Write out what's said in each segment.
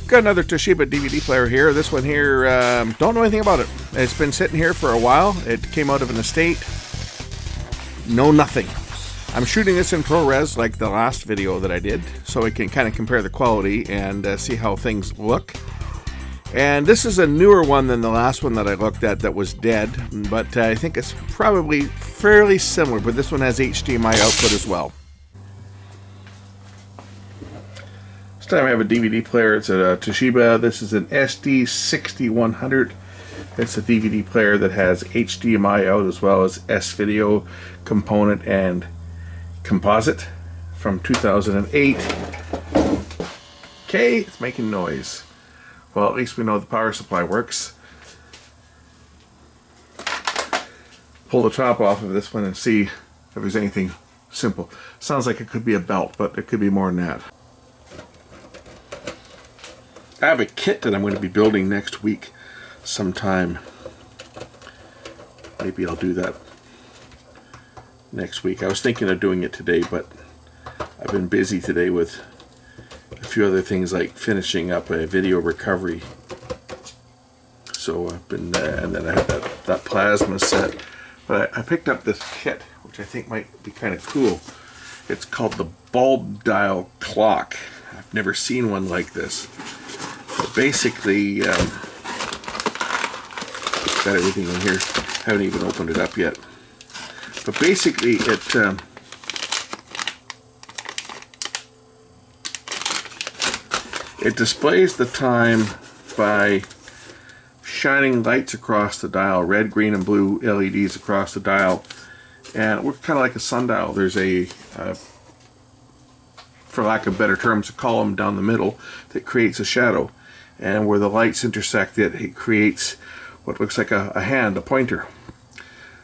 Got another Toshiba DVD player here. This one here, don't know anything about it. It's been sitting here for a while. It came out of an estate. Know nothing. I'm shooting this in ProRes like the last video that I did, so we can kind of compare the quality and see how things look. And this is a newer one than the last one that I looked at that was dead, but I think it's probably fairly similar, but this one has HDMI output as well. This time I have a DVD player. It's a Toshiba. This is an SD6100. It's a DVD player that has HDMI out as well as S-Video component and composite from 2008. Okay, it's making noise. Well, at least we know the power supply works. Pull the top off of this one and see if there's anything simple. Sounds like it could be a belt, but it could be more than that. I have a kit that I'm going to be building next week sometime. Maybe I'll do that next week. I was thinking of doing it today, but I've been busy today with a few other things like finishing up a video recovery. So I've been, and then I had that plasma set. But I picked up this kit, which I think might be kind of cool. It's called the bulb dial clock. I've never seen one like this. But basically, got everything in here. Haven't even opened it up yet. But basically, it displays the time by shining lights across the dial, red, green, and blue LEDs across the dial, and it works kind of like a sundial. There's a, for lack of better terms, a column down the middle that creates a shadow, and where the lights intersect it creates what looks like a hand, a pointer.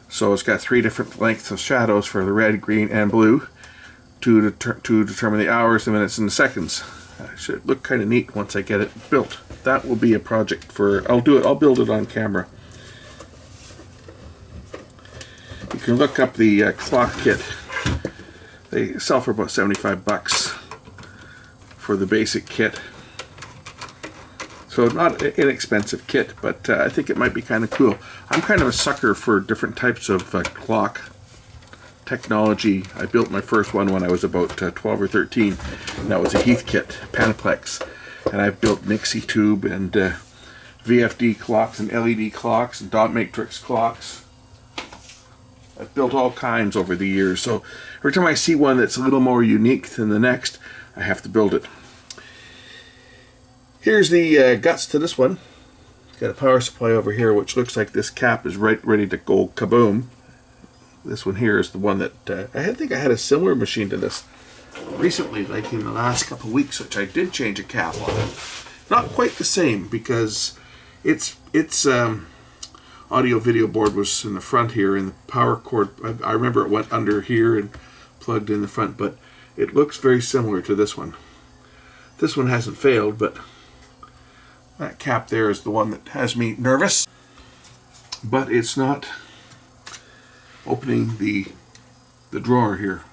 So it's got 3 different lengths of shadows for the red, green, and blue to determine the hours, the minutes, and the seconds. It should look kind of neat once I get it built. That will be a project for, I'll build it on camera. You can look up the clock kit. They sell for about 75 bucks for the basic kit. So not an inexpensive kit, but I think it might be kind of cool. I'm kind of a sucker for different types of clock technology. I built my first one when I was about 12 or 13, and that was a Heath kit, Panaplex. And I've built Nixie tube and VFD clocks and LED clocks and dot matrix clocks. I've built all kinds over the years, so every time I see one that's a little more unique than the next, I have to build it. Here's the guts to this one. It's got a power supply over here, which looks like this cap is ready to go kaboom. This one here is the one that I think I had a similar machine to this recently, like in the last couple of weeks, which I did change a cap on it. Not quite the same, because its audio video board was in the front here, and the power cord, I remember it went under here and plugged in the front, but it looks very similar to this one. This one hasn't failed, but that cap there is the one that has me nervous. But it's not opening the drawer here.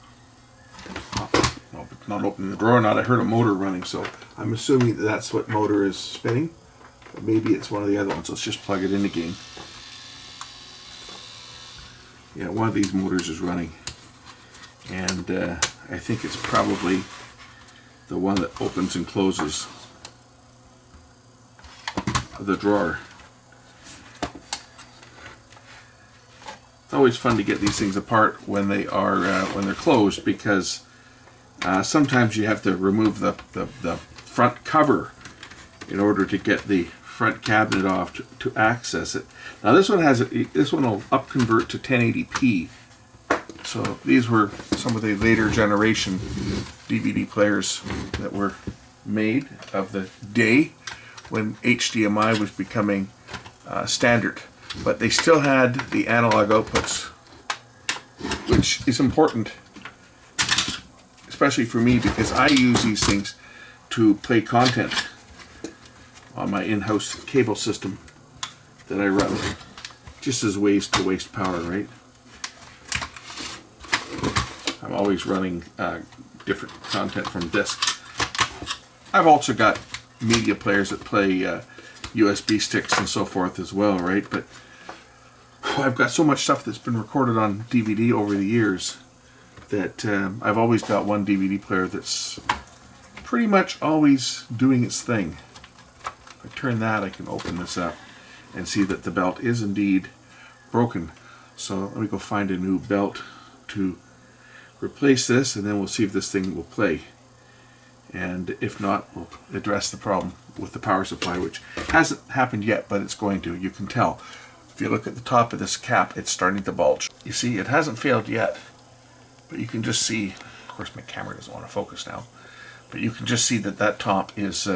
No, it's not opening the drawer. Not. I heard a motor running, so I'm assuming that that's what motor is spinning. But maybe it's one of the other ones. Let's just plug it in again. Yeah, one of these motors is running, and I think it's probably the one that opens and closes the drawer. It's always fun to get these things apart when they are when they're closed, because sometimes you have to remove the front cover in order to get the front cabinet off to access it. Now this one will upconvert to 1080p. So these were some of the later generation DVD players that were made of the day when HDMI was becoming standard. But they still had the analog outputs, which is important, especially for me, because I use these things to play content on my in-house cable system that I run, just as ways to waste power, right? I'm always running different content from discs. I've also got media players that play USB sticks and so forth as well, right? But I've got so much stuff that's been recorded on DVD over the years that I've always got one DVD player that's pretty much always doing its thing. If I turn that, I can open this up and see that the belt is indeed broken. So let me go find a new belt to replace this, and then we'll see if this thing will play. And if not, we'll address the problem with the power supply, which hasn't happened yet, but it's going to. You can tell. If you look at the top of this cap, it's starting to bulge. You see, it hasn't failed yet, but you can just see, of course my camera doesn't want to focus now, but you can just see that that top is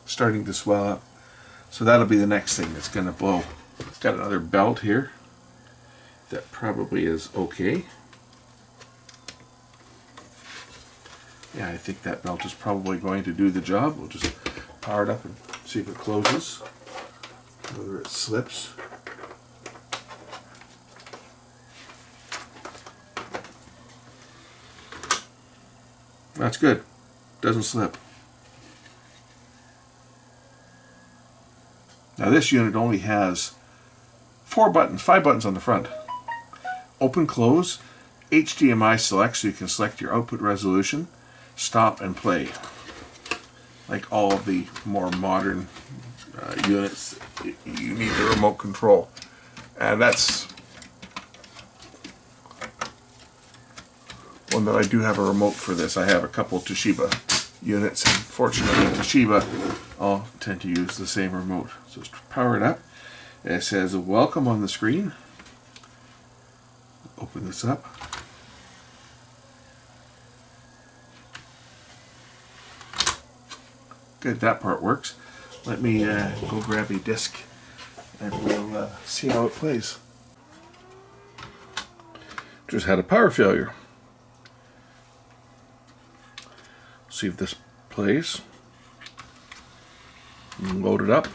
starting to swell up. So that'll be the next thing that's going to blow. It's got another belt here that probably is okay. Yeah, I think that belt is probably going to do the job. We'll just power it up and see if it closes, whether it slips. That's good. Doesn't slip. Now this unit only has 5 buttons on the front. Open, close, HDMI select, so you can select your output resolution, stop and play. Like all of the more modern units, you need the remote control. And that's one that I do have a remote for this. I have a couple Toshiba units, and fortunately Toshiba all tend to use the same remote. So let's power it up. It says welcome on the screen. Open this up. Good, that part works. Let me go grab a disc and we'll see how it plays. Just had a power failure. See if this plays. Load it up.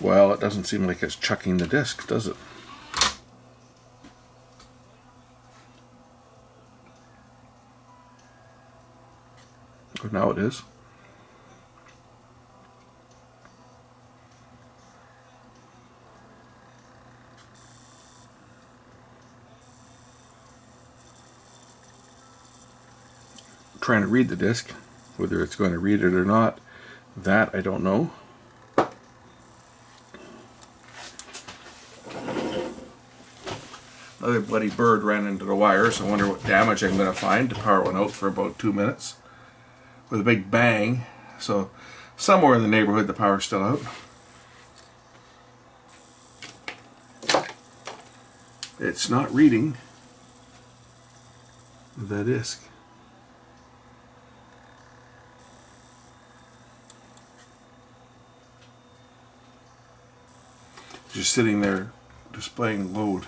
Well, it doesn't seem like it's chucking the disc, does it? Oh, now it is. Trying to read the disc. Whether it's going to read it or not, that I don't know. Another bloody bird ran into the wires. I wonder what damage I'm going to find. The power went out for about 2 minutes with a big bang. So somewhere in the neighborhood the power's still out. It's not reading the disc. Just sitting there displaying load,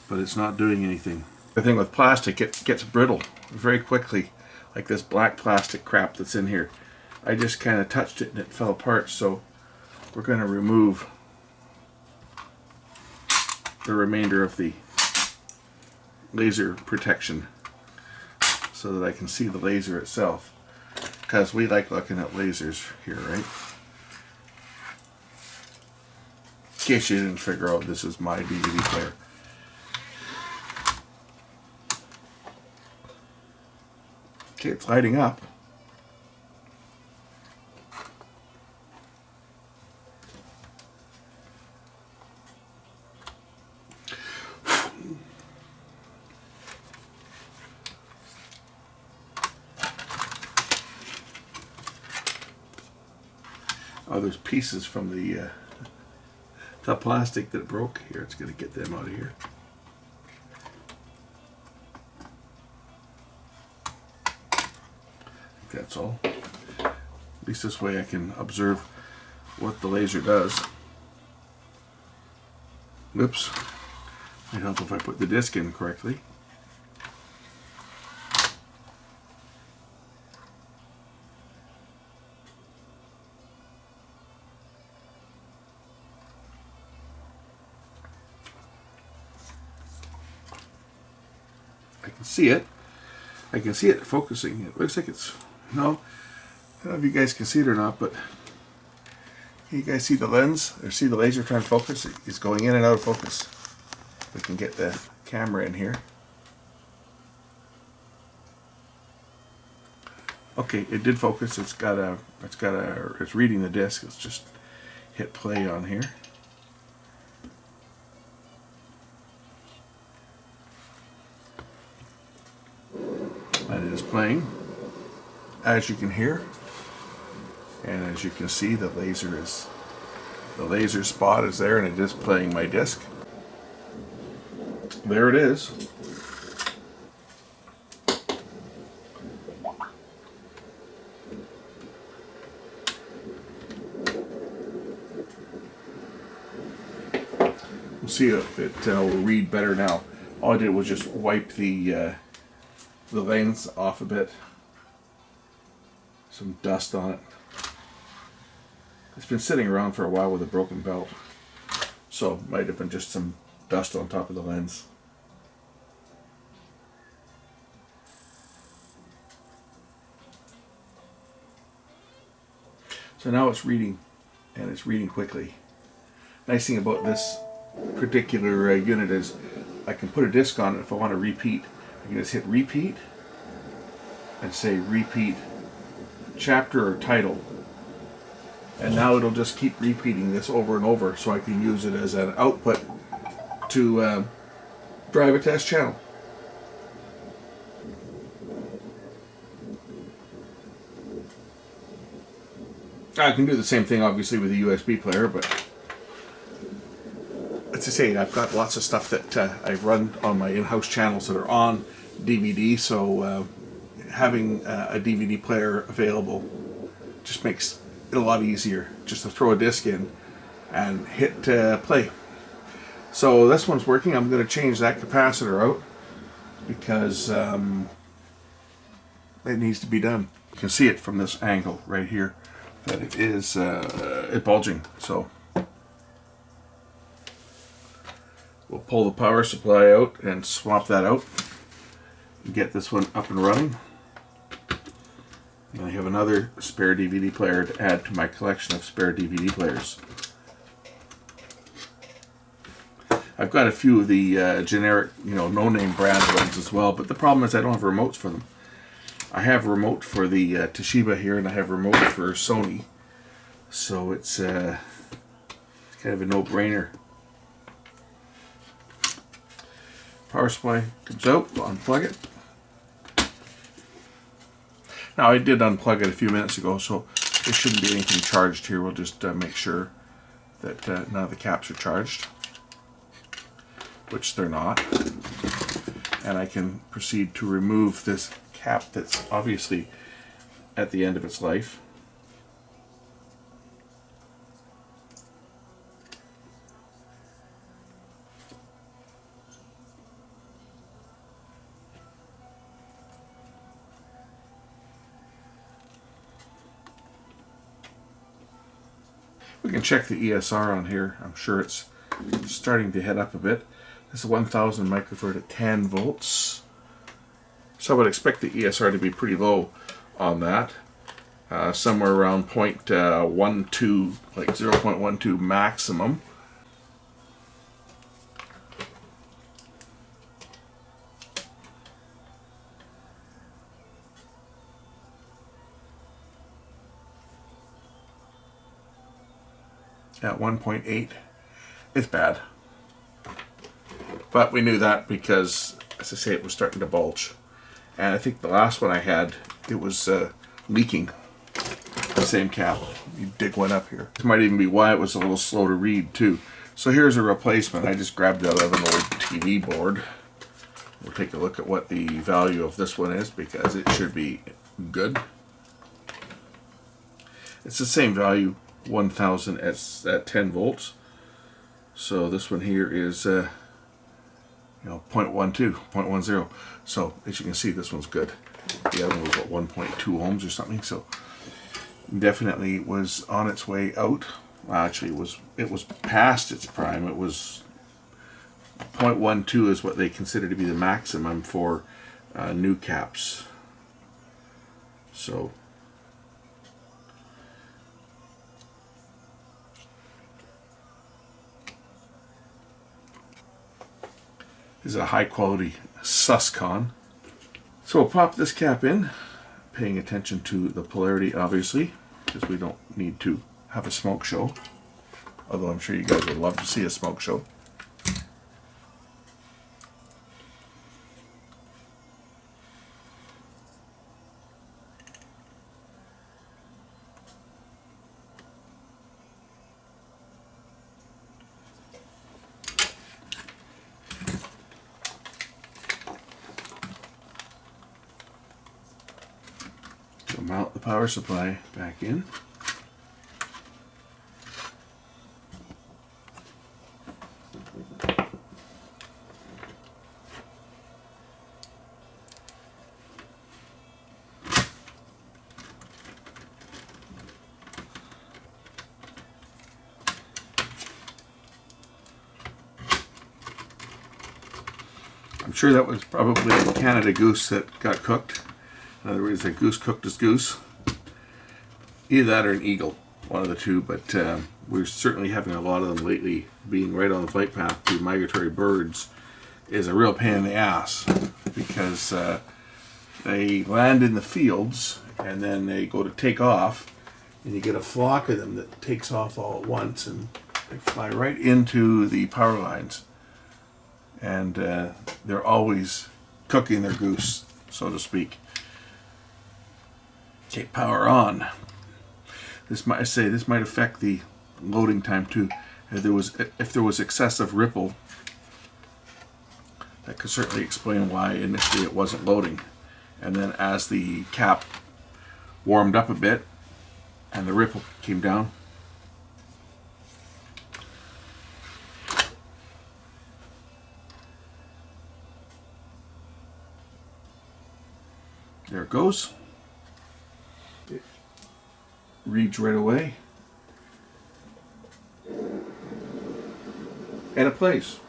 but it's not doing anything. The thing with plastic, it gets brittle very quickly, like this black plastic crap that's in here. I just kind of touched it and it fell apart, so we're going to remove the remainder of the laser protection so that I can see the laser itself, because we like looking at lasers here, right? In case you didn't figure out, this is my DVD player. Okay, it's lighting up. Oh, there's pieces from the plastic that broke. Here, it's going to get them out of here. I think that's all. At least this way I can observe what the laser does. Whoops. Might help if I put the disc in correctly. I can see it. I can see it focusing. It looks like it's, no, I don't know if you guys can see it or not, but can you guys see the lens or see the laser trying to focus? It's going in and out of focus. We can get the camera in here. Okay, it did focus. It's reading the disc. Let's just hit play on here. And it is playing, as you can hear, and as you can see, the laser spot is there, and it is playing my disc. There it is. We'll see if it will read better now. All I did was just wipe the lens off a bit. Some dust on it. It's been sitting around for a while with a broken belt, so might have been just some dust on top of the lens. So now it's reading, and it's reading quickly. Nice thing about this particular unit is I can put a disc on it. If I want to repeat, I can just hit repeat and say repeat chapter or title, and now it'll just keep repeating this over and over, so I can use it as an output to drive a test channel. I can do the same thing obviously with a USB player, but as I say, I've got lots of stuff that I run on my in-house channels that are on DVD, so having a DVD player available just makes it a lot easier just to throw a disc in and hit play. So this one's working. I'm going to change that capacitor out because it needs to be done. You can see it from this angle right here that it is bulging. So we'll pull the power supply out and swap that out and get this one up and running. And I have another spare DVD player to add to my collection of spare DVD players. I've got a few of the generic, no-name brand ones as well, but the problem is I don't have remotes for them. I have a remote for the Toshiba here, and I have a remote for Sony, so it's kind of a no-brainer. Power supply comes out, we'll unplug it. Now I did unplug it a few minutes ago, so there shouldn't be anything charged here. We'll just make sure that none of the caps are charged, which they're not. And I can proceed to remove this cap that's obviously at the end of its life. We can check the ESR on here. I'm sure it's starting to head up a bit. This is 1000 microfarad at 10 volts. So I would expect the ESR to be pretty low on that. Somewhere around 0.12, like 0.12 maximum. At 1.8, it's bad. But we knew that because, as I say, it was starting to bulge. And I think the last one I had, it was leaking. The same cap. You dig one up here. This might even be why it was a little slow to read too. So here's a replacement. I just grabbed it out of an old TV board. We'll take a look at what the value of this one is because it should be good. It's the same value, 1000 at 10 volts. So this one here is 0.12, 0.10. So as you can see, this one's good. The other one was what, 1.2 ohms or something. So definitely was on its way out. Well, actually, it was past its prime. It was 0.12 is what they consider to be the maximum for new caps. So this is a high quality Suscon. So we'll pop this cap in, paying attention to the polarity obviously, because we don't need to have a smoke show. Although I'm sure you guys would love to see a smoke show. So mount the power supply back in. I'm sure that was probably a Canada goose that got cooked. In other words, a goose cooked as goose. Either that or an eagle, one of the two, but we're certainly having a lot of them lately. Being right on the flight path to migratory birds is a real pain in the ass, because they land in the fields and then they go to take off, and you get a flock of them that takes off all at once, and they fly right into the power lines. And they're always cooking their goose, so to speak. Okay, power on. This might affect the loading time too. If there was excessive ripple, that could certainly explain why initially it wasn't loading. And then as the cap warmed up a bit and the ripple came down, there it goes. It reads right away. And it plays.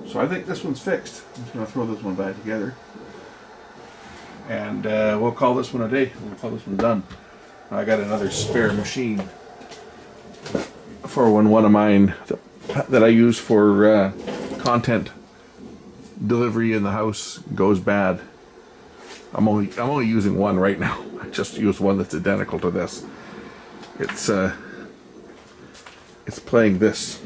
So I think this one's fixed. I'm just going to throw this one back together. And we'll call this one a day. We'll call this one done. I got another spare machine for when one of mine that I use for content delivery in the house goes bad. I'm only using one right now. I just used one that's identical to this. It's playing this.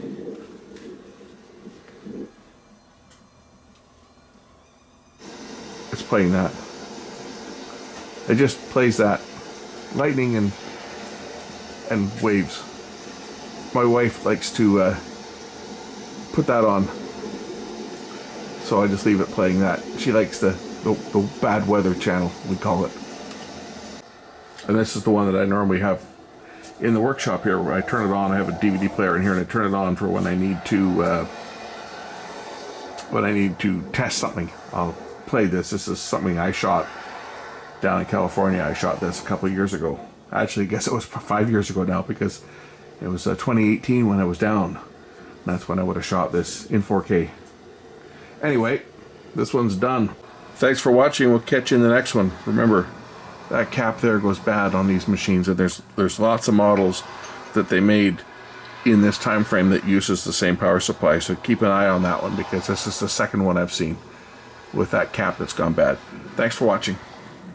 It's playing that. It just plays that. Lightning and waves. My wife likes to put that on, so I just leave it playing that. She likes the bad weather channel, we call it. And this is the one that I normally have in the workshop here, where I turn it on. I have a DVD player in here, and I turn it on for when I need to test something. I'll play this. This is something I shot down in California. I shot this a couple of years ago. Actually, I guess it was 5 years ago now, because it was 2018 when I was down. That's when I would have shot this in 4K. Anyway, this one's done. Thanks for watching. We'll catch you in the next one. Remember, that cap there goes bad on these machines, and there's lots of models that they made in this time frame that uses the same power supply. So keep an eye on that one, because this is the second one I've seen with that cap that's gone bad. Thanks for watching.